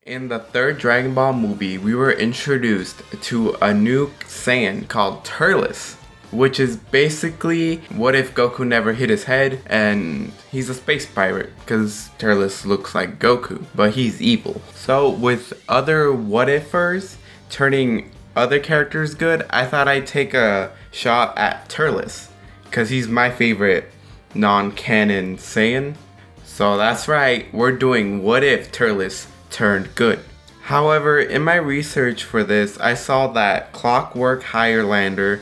In the third Dragon Ball movie, we were introduced to a new Saiyan called Turles, which is basically what if Goku never hit his head and he's a space pirate, because Turles looks like Goku, but he's evil. So with other what ifers turning other characters good, I thought I'd take a shot at Turles, because he's my favorite non-canon Saiyan. So that's right, we're doing what if Turles turned good. However, in my research for this, I saw that Clockwork Highlander,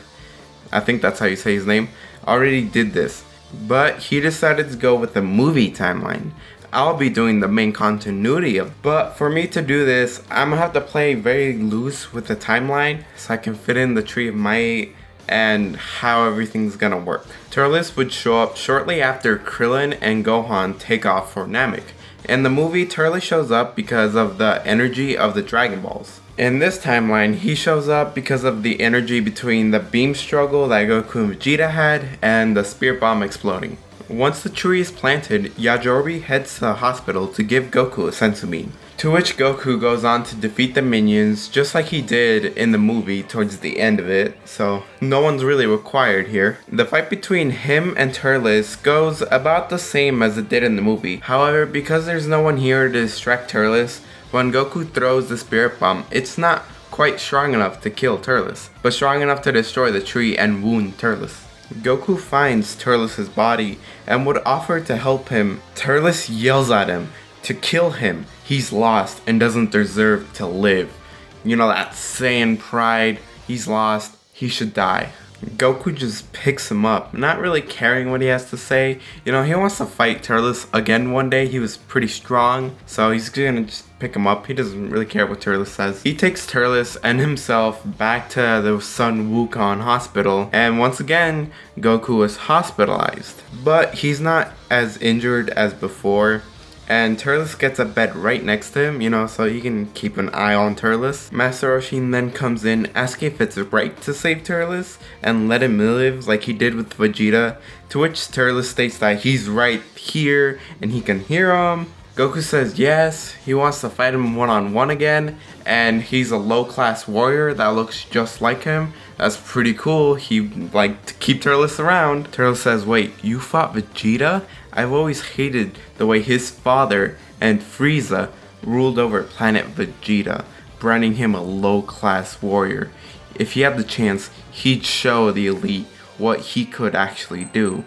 I think that's how you say his name, already did this, but he decided to go with the movie timeline. I'll be doing the main continuity but for me to do this, I'm gonna have to play very loose with the timeline so I can fit in the Tree of Might and how everything's gonna work. Turles would show up shortly after Krillin and Gohan take off for Namek. In the movie, Turles shows up because of the energy of the Dragon Balls. In this timeline, he shows up because of the energy between the beam struggle that Goku and Vegeta had and the Spirit Bomb exploding. Once the tree is planted, Yajirobe heads to the hospital to give Goku a senzu bean, to which Goku goes on to defeat the minions just like he did in the movie towards the end of it, so no one's really required here. The fight between him and Turles goes about the same as it did in the movie. However, because there's no one here to distract Turles, when Goku throws the Spirit Bomb, it's not quite strong enough to kill Turles, but strong enough to destroy the tree and wound Turles. Goku finds Turles' body and would offer to help him. Turles yells at him to kill him. He's lost and doesn't deserve to live. You know, that Saiyan pride. He's lost. He should die. Goku just picks him up, not really caring what he has to say. You know, he wants to fight Turles again one day. He was pretty strong, so he's gonna just pick him up. He doesn't really care what Turles says. He takes Turles and himself back to the Sun Wukong hospital, and once again, Goku is hospitalized. But he's not as injured as before. And Turles gets a bed right next to him, you know, so you can keep an eye on Turles. Master Roshi then comes in asking if it's right to save Turles and let him live like he did with Vegeta, to which Turles states that he's right here and he can hear him. Goku says yes, he wants to fight him one-on-one again, and he's a low-class warrior that looks just like him. That's pretty cool. He'd like to keep Turles around. Turles says, wait, you fought Vegeta? I've always hated the way his father and Frieza ruled over planet Vegeta, branding him a low-class warrior. If he had the chance, he'd show the elite what he could actually do.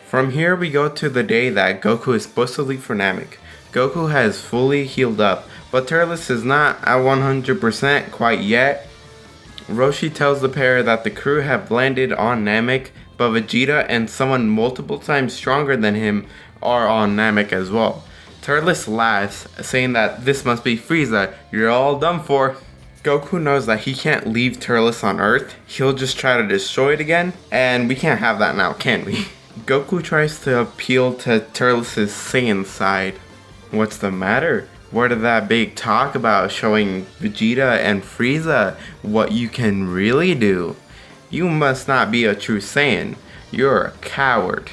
From here we go to the day that Goku is supposed to leave for Namek. Goku has fully healed up, but Turles is not at 100% quite yet. Roshi tells the pair that the crew have landed on Namek, but Vegeta and someone multiple times stronger than him are on Namek as well. Turles laughs, saying that this must be Frieza, you're all done for. Goku knows that he can't leave Turles on Earth, he'll just try to destroy it again, and we can't have that now, can we? Goku tries to appeal to Turles' Saiyan side. What's the matter? What did that big talk about showing Vegeta and Frieza what you can really do? You must not be a true Saiyan. You're a coward.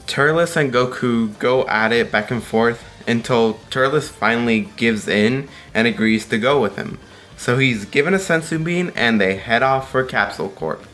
Turles and Goku go at it back and forth until Turles finally gives in and agrees to go with him. So he's given a senzu bean and they head off for Capsule Corp.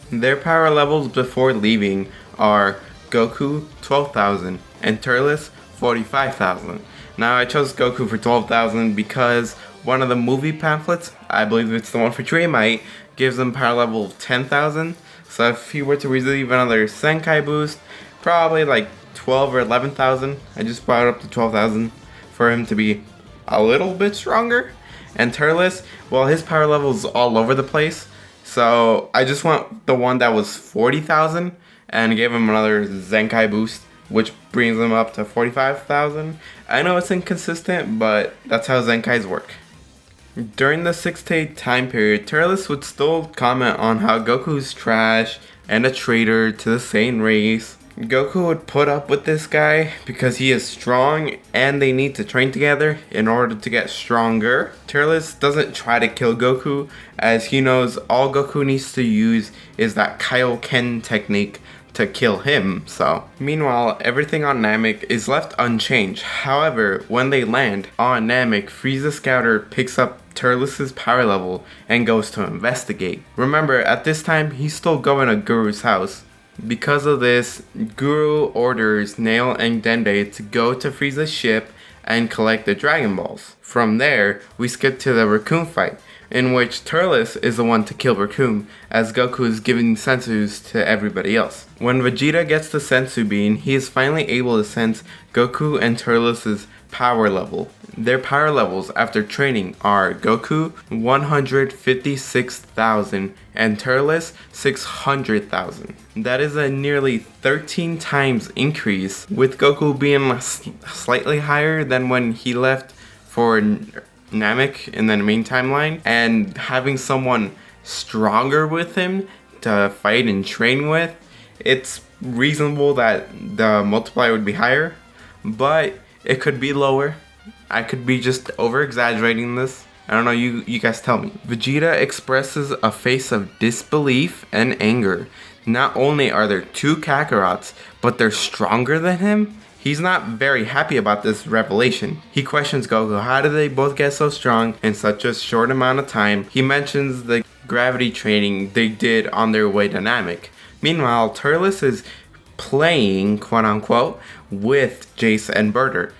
Their power levels before leaving are Goku 12,000 and Turles 45,000. Now I chose Goku for 12,000 because one of the movie pamphlets, I believe it's the one for Tree of Might, gives him power level of 10,000. So if he were to receive another Senkai boost, probably like 12 or 11,000. I just brought it up to 12,000 for him to be a little bit stronger. And Turles, well, his power level is all over the place. So I just went the one that was 40,000 and gave him another Zenkai boost, which brings him up to 45,000. I know it's inconsistent, but that's how Zenkais work. During the 6-day time period, Turles would still comment on how Goku's trash and a traitor to the Saiyan race. Goku would put up with this guy because he is strong and they need to train together in order to get stronger. Turles doesn't try to kill Goku as he knows all Goku needs to use is that Kaioken technique to kill him, so. Meanwhile, everything on Namek is left unchanged. However, when they land on Namek, Frieza Scouter picks up Turles' power level and goes to investigate. Remember, at this time, he's still going to Guru's house. Because of this, Guru orders Nail and Dende to go to Frieza's ship and collect the Dragon Balls. From there, we skip to the Raccoon fight, in which Turles is the one to kill Raccoon, as Goku is giving sensus to everybody else. When Vegeta gets the sensu bean, he is finally able to sense Goku and Turles' power level. Their power levels after training are Goku 156,000 and Turles 600,000. That is a nearly 13 times increase, with Goku being slightly higher than when he left for Namek in the main timeline, and having someone stronger with him to fight and train with. It's reasonable that the multiplier would be higher, but it could be lower. I could be just over exaggerating this. I don't know, you guys tell me. Vegeta expresses a face of disbelief and anger. Not only are there two Kakarots, but they're stronger than him? He's not very happy about this revelation. He questions Goku, how did they both get so strong in such a short amount of time? He mentions the gravity training they did on their way to Namek. Meanwhile, Turles is playing, quote unquote, with Jace and Berter.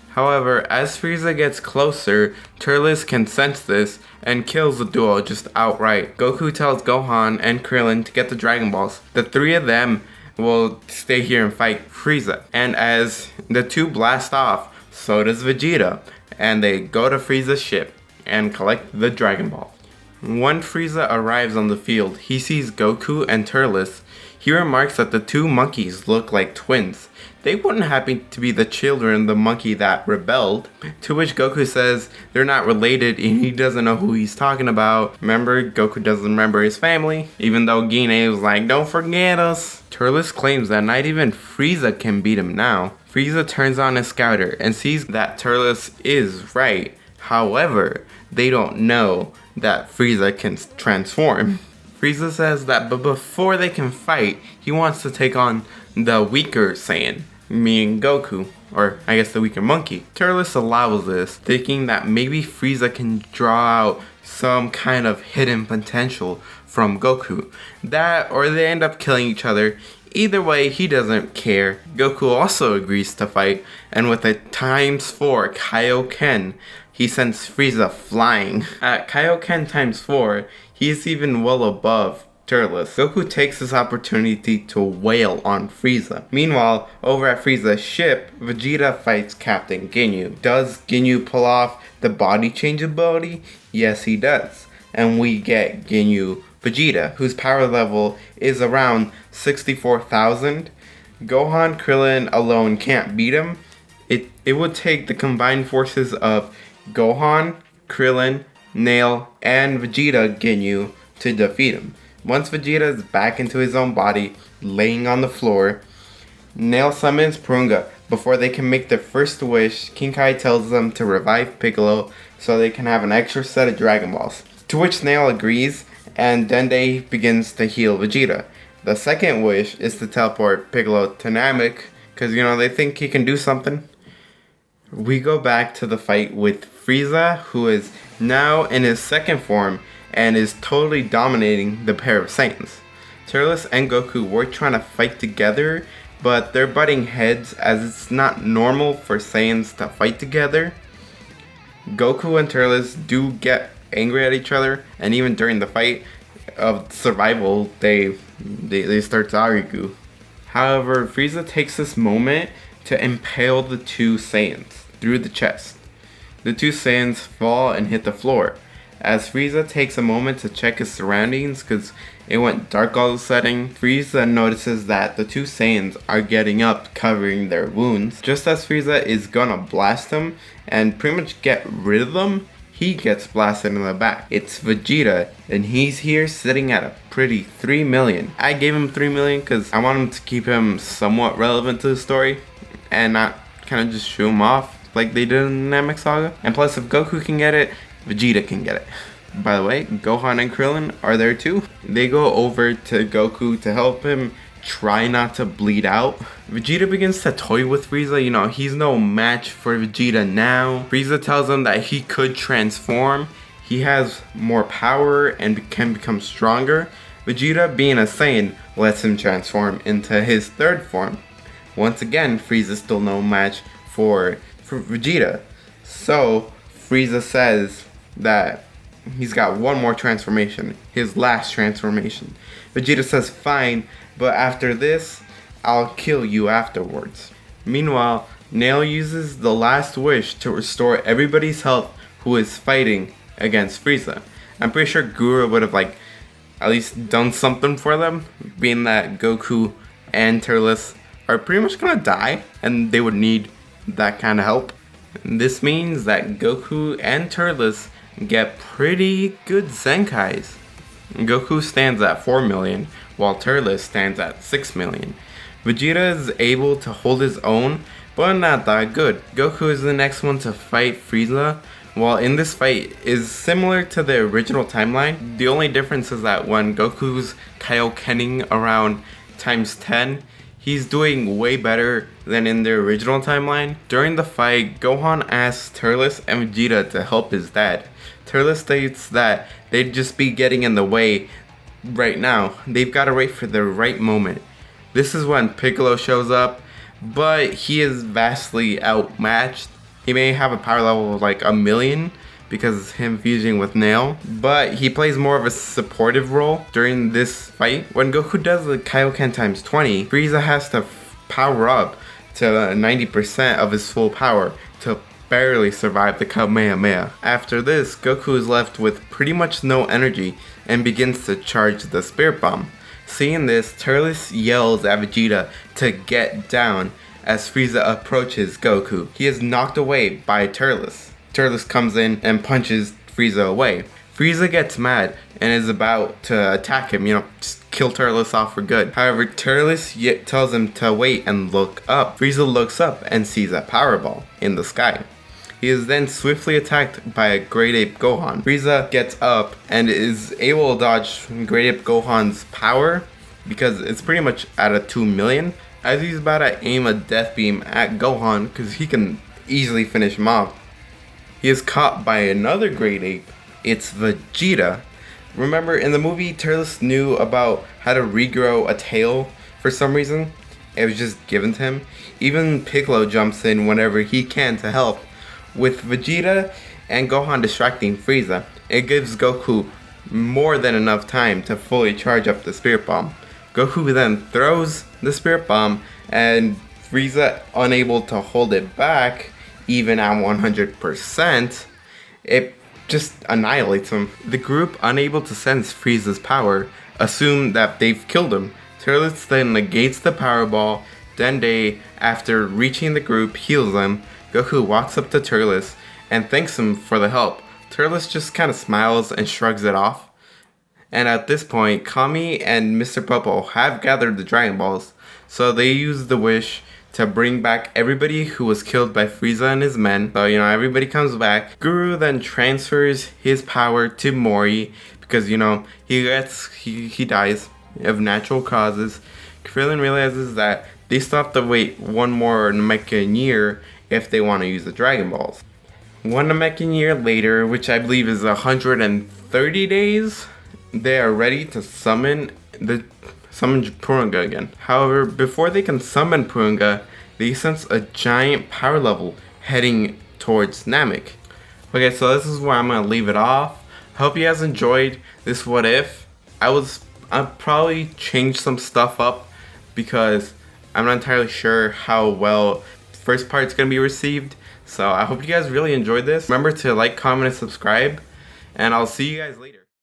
However, as Frieza gets closer, Turles can sense this and kills the duo just outright. Goku tells Gohan and Krillin to get the Dragon Balls. The three of them will stay here and fight Frieza. And as the two blast off, so does Vegeta. And they go to Frieza's ship and collect the Dragon Ball. When Frieza arrives on the field, he sees Goku and Turles. He remarks that the two monkeys look like twins. They wouldn't happen to be the children of the monkey that rebelled. To which Goku says they're not related and he doesn't know who he's talking about. Remember, Goku doesn't remember his family, even though Gine was like, don't forget us. Turles claims that not even Frieza can beat him now. Frieza turns on his scouter and sees that Turles is right. However, they don't know that Frieza can transform. Frieza says that but before they can fight, he wants to take on the weaker Saiyan, meaning Goku, or I guess the weaker monkey. Turles allows this, thinking that maybe Frieza can draw out some kind of hidden potential from Goku. That, or they end up killing each other. Either way, he doesn't care. Goku also agrees to fight, and with a ×4 Kaioken, he sends Frieza flying. At Kaioken ×4, he's even well above Turles. Goku takes this opportunity to wail on Frieza. Meanwhile, over at Frieza's ship, Vegeta fights Captain Ginyu. Does Ginyu pull off the body change ability? Yes, he does. And we get Ginyu Vegeta, whose power level is around 64,000. Gohan Krillin alone can't beat him. It would take the combined forces of Gohan, Krillin, Nail, and Vegeta Ginyu to defeat him. Once Vegeta is back into his own body, laying on the floor, Nail summons Purunga. Before they can make their first wish, King Kai tells them to revive Piccolo so they can have an extra set of Dragon Balls. To which Nail agrees, and Dende begins to heal Vegeta. The second wish is to teleport Piccolo to Namek, because they think he can do something. We go back to the fight with Frieza, who is now in his second form and is totally dominating the pair of Saiyans. Turles and Goku were trying to fight together, but they're butting heads as it's not normal for Saiyans to fight together. Goku and Turles do get angry at each other, and even during the fight of survival, they start to argue. However, Frieza takes this moment to impale the two Saiyans through the chest. The two Saiyans fall and hit the floor. As Frieza takes a moment to check his surroundings because it went dark all of a sudden, Frieza notices that the two Saiyans are getting up, covering their wounds. Just as Frieza is gonna blast them and pretty much get rid of them, he gets blasted in the back. It's Vegeta, and he's here sitting at a pretty 3 million. I gave him 3 million because I want him to keep him somewhat relevant to the story and not kind of just shoo him off like they did in the Namek Saga. And plus, if Goku can get it, Vegeta can get it. By the way, Gohan and Krillin are there too. They go over to Goku to help him try not to bleed out. Vegeta begins to toy with Frieza. You know, he's no match for Vegeta now. Frieza tells him that he could transform. He has more power and can become stronger. Vegeta, being a Saiyan, lets him transform into his third form. Once again, Frieza's still no match for Vegeta. So, Frieza says that he's got one more transformation, his last transformation. Vegeta says fine, but after this, I'll kill you afterwards. Meanwhile, Nail uses the last wish to restore everybody's health who is fighting against Frieza. I'm pretty sure Guru would have at least done something for them, being that Goku and Turles are pretty much gonna die and they would need that kind of help. This means that Goku and Turles get pretty good Zenkais. Goku stands at 4 million, while Turles stands at 6 million. Vegeta is able to hold his own, but not that good. Goku is the next one to fight Frieza, while in this fight is similar to the original timeline. The only difference is that when Goku's Kaiokening around times 10, he's doing way better than in the original timeline. During the fight, Gohan asks Turles and Vegeta to help his dad. Turles states that they'd just be getting in the way right now. They've got to wait for the right moment. This is when Piccolo shows up, but he is vastly outmatched. He may have a power level of like 1 million because of him fusing with Nail, but he plays more of a supportive role during this fight. When Goku does the Kaioken times 20, Frieza has to power up to 90% of his full power to barely survive the Kamehameha. After this, Goku is left with pretty much no energy and begins to charge the Spirit Bomb. Seeing this, Turles yells at Vegeta to get down as Frieza approaches Goku. He is knocked away by Turles. Turles comes in and punches Frieza away. Frieza gets mad and is about to attack him, just kill Turles off for good. However, Turles tells him to wait and look up. Frieza looks up and sees a Power Ball in the sky. He is then swiftly attacked by a Great Ape Gohan. Frieza gets up and is able to dodge Great Ape Gohan's power because it's pretty much at a 2 million. As he's about to aim a death beam at Gohan because he can easily finish him off, he is caught by another Great Ape. It's Vegeta. Remember in the movie, Turles knew about how to regrow a tail for some reason. It was just given to him. Even Piccolo jumps in whenever he can to help. With Vegeta and Gohan distracting Frieza, it gives Goku more than enough time to fully charge up the Spirit Bomb. Goku then throws the Spirit Bomb and Frieza, unable to hold it back, even at 100%, it just annihilates him. The group, unable to sense Frieza's power, assume that they've killed him. Turles then negates the Power Ball. Dende, after reaching the group, heals them. Goku walks up to Turles and thanks him for the help. Turles just kind of smiles and shrugs it off. And at this point, Kami and Mr. Popo have gathered the Dragon Balls, so they use the wish to bring back everybody who was killed by Frieza and his men. So, everybody comes back. Guru then transfers his power to Mori because, he dies of natural causes. Krillin realizes that they still have to wait one more Namekian year if they want to use the Dragon Balls. One Namekian year later, which I believe is 130 days, they are ready to summon Purunga again. However, before they can summon Purunga, they sense a giant power level heading towards Namek. Okay, so this is where I'm gonna leave it off. Hope you guys enjoyed this what if. I'll probably change some stuff up because I'm not entirely sure how well the first part's gonna be received. So I hope you guys really enjoyed this. Remember to like, comment, and subscribe, and I'll see you guys later.